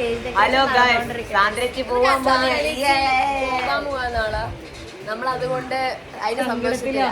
Hello സാന്ദ്രയ്ക്ക് പോവാൻ പോവാന്നാളാ നമ്മൾ അതുകൊണ്ട് അതിന് സന്തോഷത്തില്ല.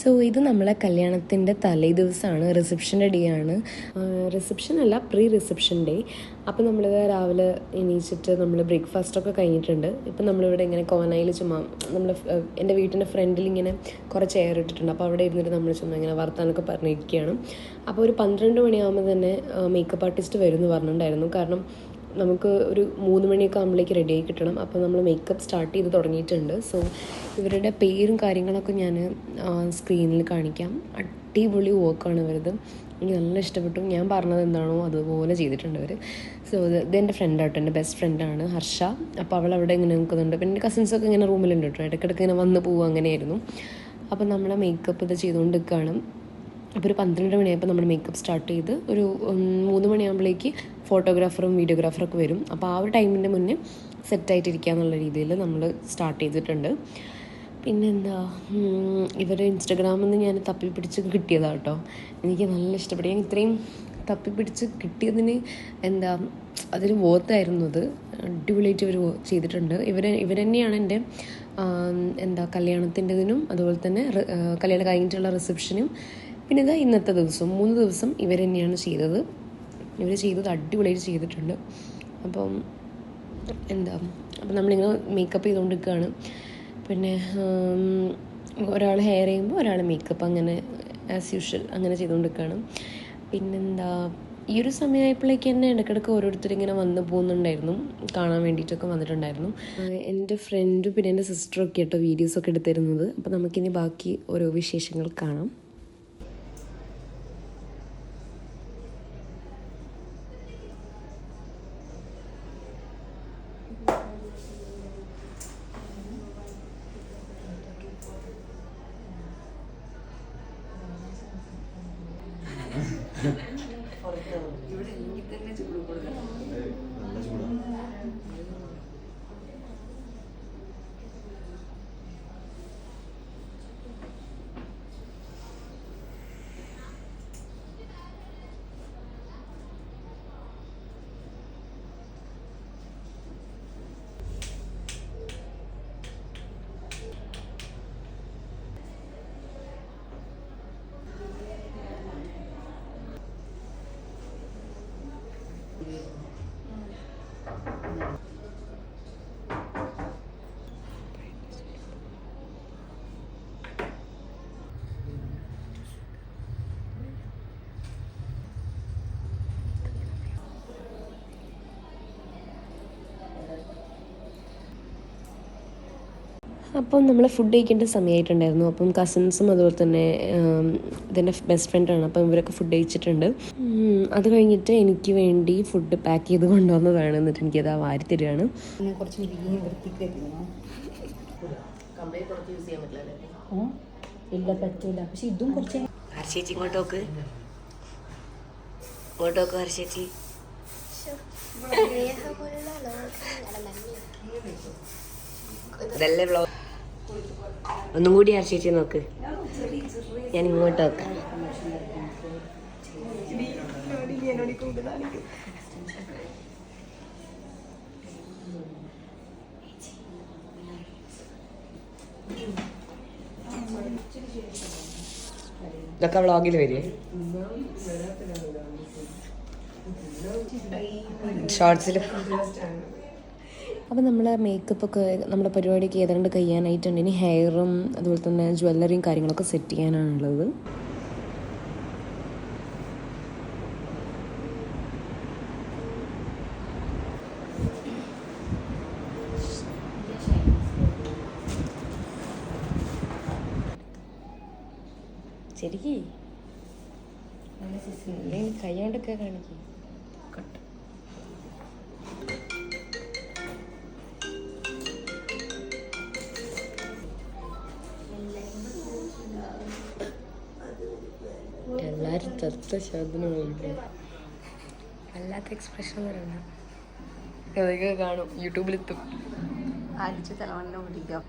സോ ഇത് നമ്മളെ കല്യാണത്തിൻ്റെ തലേ ദിവസമാണ്, റിസപ്ഷൻ്റെ ഡേ ആണ്. റിസപ്ഷൻ അല്ല, പ്രീ റിസപ്ഷൻ ഡേ. അപ്പോൾ നമ്മളിത് രാവിലെ എണീച്ചിട്ട് നമ്മൾ ബ്രേക്ക്ഫാസ്റ്റൊക്കെ കഴിഞ്ഞിട്ടുണ്ട്. ഇപ്പം നമ്മളിവിടെ ഇങ്ങനെ കോനായിൽ ചുമ്മാ എൻ്റെ വീട്ടിൻ്റെ ഫ്രണ്ടിൽ ഇങ്ങനെ കുറച്ച് ചെയർ ഇട്ടിട്ടുണ്ട്. അപ്പോൾ അവിടെ ഇരുന്നിട്ട് നമ്മൾ ചുമ്മാ ഇങ്ങനെ വർത്താനൊക്കെ പറഞ്ഞിരിക്കുകയാണ്. അപ്പോൾ ഒരു 12 മണിയാകുമ്പോൾ തന്നെ മേക്കപ്പ് ആർട്ടിസ്റ്റ് വരുമെന്ന് പറഞ്ഞിട്ടുണ്ടായിരുന്നു. കാരണം നമുക്ക് ഒരു 3 മണിയൊക്കെ ആകുമ്പോഴേക്ക് റെഡിയായി കിട്ടണം. അപ്പോൾ നമ്മൾ മേക്കപ്പ് സ്റ്റാർട്ട് ചെയ്ത് തുടങ്ങിയിട്ടുണ്ട്. സോ ഇവരുടെ പേരും കാര്യങ്ങളൊക്കെ ഞാൻ സ്ക്രീനിൽ കാണിക്കാം. അടിപൊളി വർക്കാണ് ഇവരത്, എനിക്ക് നല്ല ഇഷ്ടപ്പെട്ടു. ഞാൻ പറഞ്ഞത് എന്താണോ അതുപോലെ ചെയ്തിട്ടുണ്ട് അവർ. സോ ഇത് എൻ്റെ ഫ്രണ്ടാട്ടോ, എൻ്റെ ബെസ്റ്റ് ഫ്രണ്ടാണ് ഹർഷ. അപ്പോൾ അവൾ അവിടെ ഇങ്ങനെ നിൽക്കുന്നുണ്ട്. പിന്നെ എൻ്റെ കസിൻസൊക്കെ ഇങ്ങനെ റൂമിലുണ്ട് കേട്ടോ, ഇടയ്ക്കിടയ്ക്ക് ഇങ്ങനെ വന്ന് പോവുക അങ്ങനെയായിരുന്നു. അപ്പോൾ നമ്മളെ മേക്കപ്പ് ഇത് ചെയ്തുകൊണ്ട് നിൽക്കുകയാണ്. അപ്പോൾ ഒരു 12 മണിയായപ്പോൾ നമ്മൾ മേക്കപ്പ് സ്റ്റാർട്ട് ചെയ്ത് ഒരു 3 മണിയാകുമ്പോഴേക്ക് ഫോട്ടോഗ്രാഫറും വീഡിയോഗ്രാഫറൊക്കെ വരും. അപ്പോൾ ആ ഒരു ടൈമിൻ്റെ മുന്നേ സെറ്റായിട്ടിരിക്കുക എന്നുള്ള രീതിയിൽ നമ്മൾ സ്റ്റാർട്ട് ചെയ്തിട്ടുണ്ട്. പിന്നെന്താ, ഇവർ ഇൻസ്റ്റഗ്രാമിൽ നിന്ന് ഞാൻ തപ്പിപ്പിടിച്ച് കിട്ടിയതാണ് കേട്ടോ. എനിക്ക് നല്ല ഇഷ്ടപ്പെട്ടു. ഞാൻ ഇത്രയും തപ്പിപ്പിടിച്ച് കിട്ടിയതിന് എന്താ അതൊരു വോത്തായിരുന്നു. അത് അടിപൊളിയായിട്ട് ഇവർ ചെയ്തിട്ടുണ്ട്. ഇവർ തന്നെയാണ് എൻ്റെ എന്താ കല്യാണത്തിൻ്റെതിനും അതുപോലെ തന്നെ കല്യാണം കഴിഞ്ഞിട്ടുള്ള റിസപ്ഷനും പിന്നെ ഇതാ ഇന്നത്തെ ദിവസം 3 ദിവസം ഇവർ തന്നെയാണ് ചെയ്തത്. ഇവർ ചെയ്തത് അടിപൊളിയായിട്ട് ചെയ്തിട്ടുണ്ട്. അപ്പം എന്താ, അപ്പം നമ്മളിങ്ങനെ മേക്കപ്പ് ചെയ്തുകൊണ്ടിരിക്കുകയാണ്. പിന്നെ ഒരാൾ ഹെയർ ചെയ്യുമ്പോൾ ഒരാൾ മേക്കപ്പ്, അങ്ങനെ ആസ് യൂഷ്വൽ അങ്ങനെ ചെയ്തുകൊണ്ടിരിക്കുകയാണ്. പിന്നെന്താ, ഈ ഒരു സമയമായപ്പോഴേക്ക് തന്നെ ഇടയ്ക്കിടയ്ക്ക് ഓരോരുത്തരിങ്ങനെ വന്ന് പോകുന്നുണ്ടായിരുന്നു, കാണാൻ വേണ്ടിയിട്ടൊക്കെ വന്നിട്ടുണ്ടായിരുന്നു. എൻ്റെ ഫ്രണ്ടും പിന്നെ എൻ്റെ സിസ്റ്ററൊക്കെ കേട്ടോ വീഡിയോസൊക്കെ എടുത്തിരുന്നത്. അപ്പോൾ നമുക്കിനി ബാക്കി ഓരോ വിശേഷങ്ങൾ കാണാം. അപ്പം നമ്മൾ ഫുഡ് കഴിക്കേണ്ട സമയമായിട്ടുണ്ടായിരുന്നു. അപ്പം കസിൻസും അതുപോലെ തന്നെ ഇതെൻ്റെ ബെസ്റ്റ് ഫ്രണ്ടാണ്. അപ്പം ഇവരൊക്കെ ഫുഡ് കഴിച്ചിട്ടുണ്ട്. അത് കഴിഞ്ഞിട്ട് എനിക്ക് വേണ്ടി ഫുഡ് പാക്ക് ചെയ്ത് കൊണ്ടുവന്നതാണ്. എന്നിട്ട് എനിക്കത് വാരി തരികയാണ്. ഇല്ല പറ്റൂല, പക്ഷെ ഇതും കുറച്ച് ഹർഷേച്ചി ഇങ്ങോട്ടോക്ക് ഹർഷേച്ചി. ഇതല്ലേ വ്ളോഗ്. ഒന്നും കൂടി ഹർഷേച്ചി നോക്ക്, ഞാൻ ഇങ്ങോട്ട് നോക്കാം. ഇതൊക്കെ വ്ളോഗിൽ വരിക, ഷോർട്സിൽ. അപ്പോൾ നമ്മൾ മേക്കപ്പൊക്കെ നമ്മുടെ പരിപാടിയൊക്കെ ഏതാണ്ട് കഴിയാനായിട്ടുണ്ട്. ഇനി ഹെയറും അതുപോലെ തന്നെ ജ്വല്ലറിയും കാര്യങ്ങളൊക്കെ സെറ്റ് ചെയ്യാനാണുള്ളത്. ശരിക്ക് കൈകൊണ്ടൊക്കെ കാണിക്കും. എല്ലാവരും തത്ത ശബ്ദമാണ്, വല്ലാത്ത എക്സ്പ്രഷൻ പറയണ്ട. അതൊക്കെ കാണും, യൂട്യൂബിലെത്തും. അടിച്ച് തലവണ്ണ പിടിക്കാം.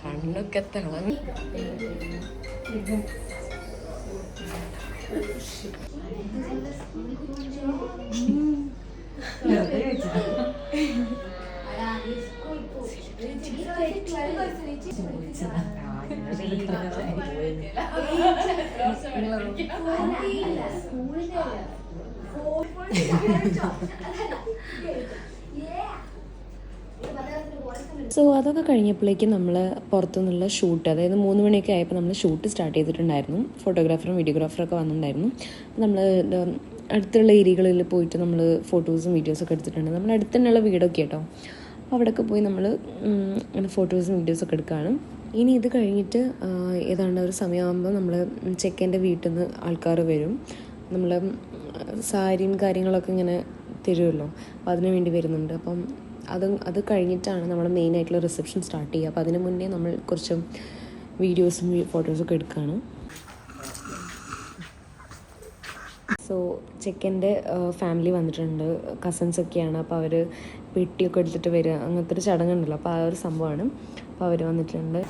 കണ്ണൊക്കെ തിളങ്ങി. സോ അതൊക്കെ കഴിഞ്ഞപ്പോഴേക്കും നമ്മൾ പുറത്തുനിന്നുള്ള ഷൂട്ട്, അതായത് 3 മണിയൊക്കെ ആയപ്പോൾ നമ്മൾ ഷൂട്ട് സ്റ്റാർട്ട് ചെയ്തിട്ടുണ്ടായിരുന്നു. ഫോട്ടോഗ്രാഫറും വീഡിയോഗ്രാഫറൊക്കെ വന്നിട്ടുണ്ടായിരുന്നു. നമ്മൾ അടുത്തുള്ള ഏരിയകളിൽ പോയിട്ട് നമ്മൾ ഫോട്ടോസും വീഡിയോസൊക്കെ എടുത്തിട്ടുണ്ട്. നമ്മൾ അടുത്ത് തന്നെയുള്ള വീടൊക്കെ കേട്ടോ. അപ്പോൾ അവിടെയൊക്കെ പോയി നമ്മൾ അങ്ങനെ ഫോട്ടോസും വീഡിയോസൊക്കെ എടുക്കുകയാണ്. ഇനി ഇത് കഴിഞ്ഞിട്ട് ഏതാണ്ട് ഒരു സമയമാകുമ്പോൾ നമ്മൾ ചെക്കൻ്റെ വീട്ടിൽ നിന്ന് ആൾക്കാർ വരും. നമ്മൾ സാരിയും കാര്യങ്ങളൊക്കെ ഇങ്ങനെ തരുമല്ലോ, അപ്പോൾ അതിനു വേണ്ടി വരുന്നുണ്ട്. അപ്പം അത് കഴിഞ്ഞിട്ടാണ് നമ്മൾ മെയിനായിട്ടുള്ള റിസപ്ഷൻ സ്റ്റാർട്ട് ചെയ്യുക. അപ്പോൾ അതിന് മുന്നേ നമ്മൾ കുറച്ച് വീഡിയോസും ഫോട്ടോസൊക്കെ എടുക്കുകയാണ്. സോ ചെക്കൻ്റെ ഫാമിലി വന്നിട്ടുണ്ട്, കസിൻസൊക്കെയാണ്. അപ്പോൾ അവർ പെട്ടിയൊക്കെ എടുത്തിട്ട് വരിക, അങ്ങനത്തെ ഒരു ചടങ്ങുണ്ടല്ലോ. അപ്പോൾ ആ ഒരു സംഭവമാണ്. അപ്പോൾ അവർ വന്നിട്ടുണ്ട്.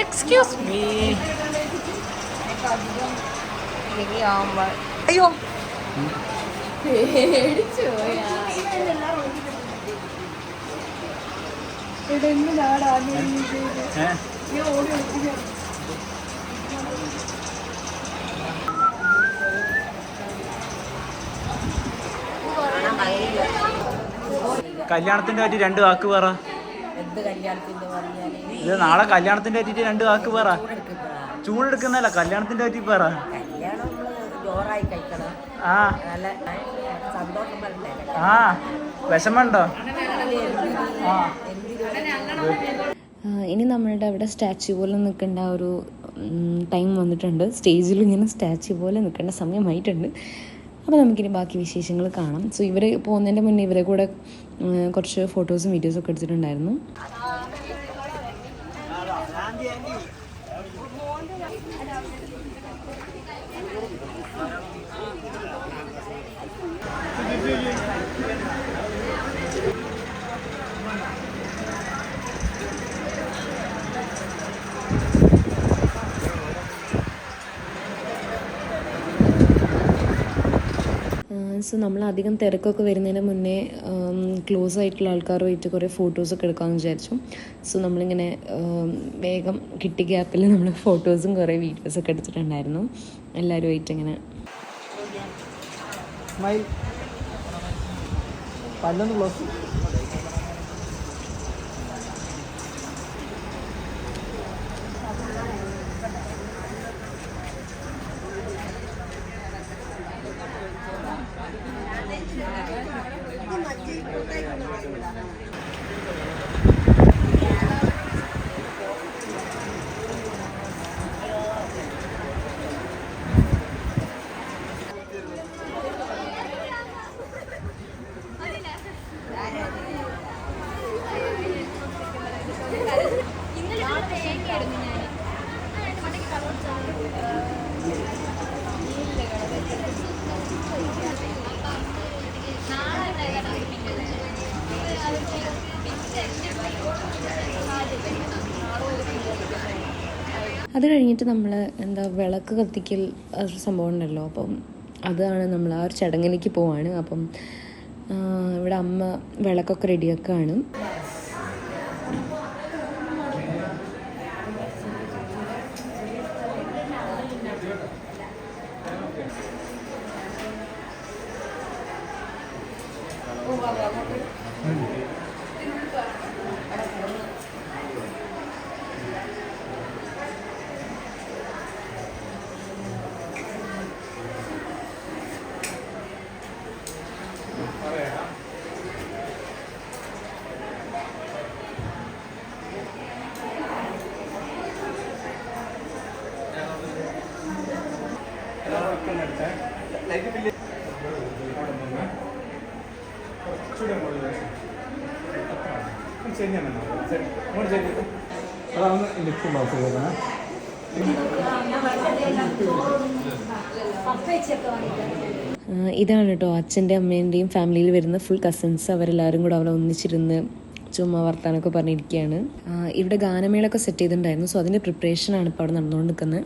Excuse me. അയ്യോ പേടിച്ചു പോയാ. കല്യാണത്തിന്റെ പറ്റി 2 വാക്ക് പറ. ഇത് നാളെ കല്യാണത്തിന്റെ പറ്റിട്ട് 2 വാക്ക് പറ. ചൂടെടുക്കുന്നല്ല, കല്യാണത്തിന്റെ പറ്റി പറ. ആ ആ വിഷമുണ്ടോ? ഇനി നമ്മളുടെ അവിടെ സ്റ്റാച്യു പോലെ നിൽക്കേണ്ട ഒരു ടൈം വന്നിട്ടുണ്ട്. സ്റ്റേജിൽ ഇങ്ങനെ സ്റ്റാച്യു പോലെ നിൽക്കേണ്ട സമയമായിട്ടുണ്ട്. അപ്പോൾ നമുക്കിനി ബാക്കി വിശേഷങ്ങൾ കാണാം. സോ ഇവർ പോകുന്നതിൻ്റെ മുന്നേ ഇവരെ കൂടെ കുറച്ച് ഫോട്ടോസും വീഡിയോസൊക്കെ എടുത്തിട്ടുണ്ടായിരുന്നു. സോ നമ്മൾ അധികം തിരക്കൊക്കെ വരുന്നതിന് മുന്നേ ക്ലോസ് ആയിട്ടുള്ള ആൾക്കാരുമായിട്ട് കുറേ ഫോട്ടോസൊക്കെ എടുക്കാമെന്ന് വിചാരിച്ചു. സോ നമ്മളിങ്ങനെ വേഗം കിട്ടിയ ഗ്യാപ്പിൽ നമ്മൾ ഫോട്ടോസും കുറേ വീഡിയോസൊക്കെ എടുത്തിട്ടുണ്ടായിരുന്നു എല്ലാവരുമായിട്ട്. ഇങ്ങനെ അത് കഴിഞ്ഞിട്ട് നമ്മൾ വിളക്ക് കത്തിക്കൽ ഒരു സംഭവം ഉണ്ടല്ലോ. അപ്പം അതാണ് നമ്മൾ ആ ഒരു ചടങ്ങിലേക്ക് പോവാണ്. അപ്പം ഇവിടെ അമ്മ വിളക്കൊക്കെ റെഡിയാക്കുകയാണ്. ഇതാണ് കേട്ടോ അച്ഛൻ്റെ അമ്മേൻ്റെയും ഫാമിലിയിൽ വരുന്ന ഫുൾ കസിൻസ്. അവരെല്ലാവരും കൂടെ അവിടെ ഒന്നിച്ചിരുന്ന് ചുമ്മാ വർത്താനൊക്കെ പറഞ്ഞിരിക്കുകയാണ്. ഇവിടെ ഗാനമേളൊക്കെ സെറ്റ് ചെയ്തിട്ടുണ്ടായിരുന്നു. സോ അതിൻ്റെ പ്രിപ്പറേഷനാണ് ഇപ്പോൾ അവിടെ നടന്നുകൊണ്ട് നിൽക്കുന്നത്.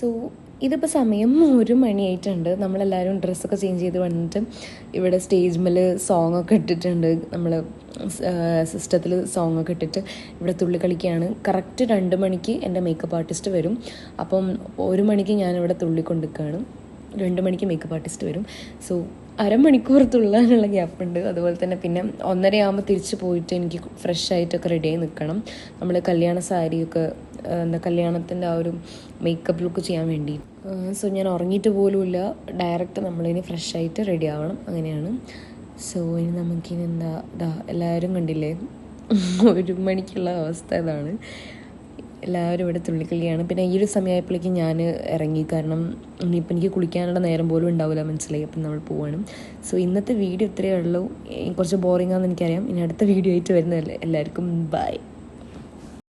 സോ ഇതിപ്പോൾ സമയം 1 മണിയായിട്ടുണ്ട്. നമ്മളെല്ലാവരും ഡ്രസ്സൊക്കെ ചേഞ്ച് ചെയ്ത് വന്നിട്ട് ഇവിടെ സ്റ്റേജ് മേൽ സോങ്ങൊക്കെ ഇട്ടിട്ടുണ്ട്. നമ്മൾ സിസ്റ്റത്തിൽ സോങ്ങൊക്കെ ഇട്ടിട്ട് ഇവിടെ തുള്ളി കളിക്കുകയാണ്. കറക്റ്റ് 2 മണിക്ക് എൻ്റെ മേക്കപ്പ് ആർട്ടിസ്റ്റ് വരും. അപ്പം 1 മണിക്ക് ഞാനിവിടെ തുള്ളിക്കൊണ്ടിരിക്കുകയാണ്. 2 മണിക്ക് മേക്കപ്പ് ആർട്ടിസ്റ്റ് വരും. സോ അരമണിക്കൂർ തുള്ളാനുള്ള ഗ്യാപ്പുണ്ട്. അതുപോലെ തന്നെ പിന്നെ 1:30 ആകുമ്പോൾ തിരിച്ച് പോയിട്ട് എനിക്ക് ഫ്രഷ് ആയിട്ടൊക്കെ റെഡിയായി നിൽക്കണം. നമ്മൾ കല്യാണ സാരിയൊക്കെ കല്യാണത്തിൻ്റെ ആ ഒരു മേക്കപ്പ് ലുക്ക് ചെയ്യാൻ വേണ്ടി. സോ ഞാൻ ഉറങ്ങിയിട്ട് പോലുമില്ല. ഡയറക്റ്റ് നമ്മളിനി ഫ്രഷ് ആയിട്ട് റെഡി ആവണം. അങ്ങനെയാണ്. സോ ഇനി നമുക്കിനി എല്ലാവരും കണ്ടില്ലേ 1 മണിക്കുള്ള അവസ്ഥ ഇതാണ്. എല്ലാവരും ഇവിടെ തുള്ളിക്കളിയാണ്. പിന്നെ ഈ ഒരു സമയമായപ്പോഴേക്കും ഞാൻ ഇറങ്ങി. കാരണം ഇനിയിപ്പോൾ എനിക്ക് കുളിക്കാനുള്ള നേരം പോലും ഉണ്ടാവില്ല, മനസ്സിലായി. അപ്പം നമ്മൾ പോവാണ്. സോ ഇന്നത്തെ വീഡിയോ ഇത്രയേ ഉള്ളൂ. കുറച്ച് ബോറിംഗ് ആണെന്ന് എനിക്കറിയാം. ഇനി അടുത്ത വീഡിയോ ആയിട്ട് വരുന്നതല്ലേ. എല്ലാവർക്കും ബൈ.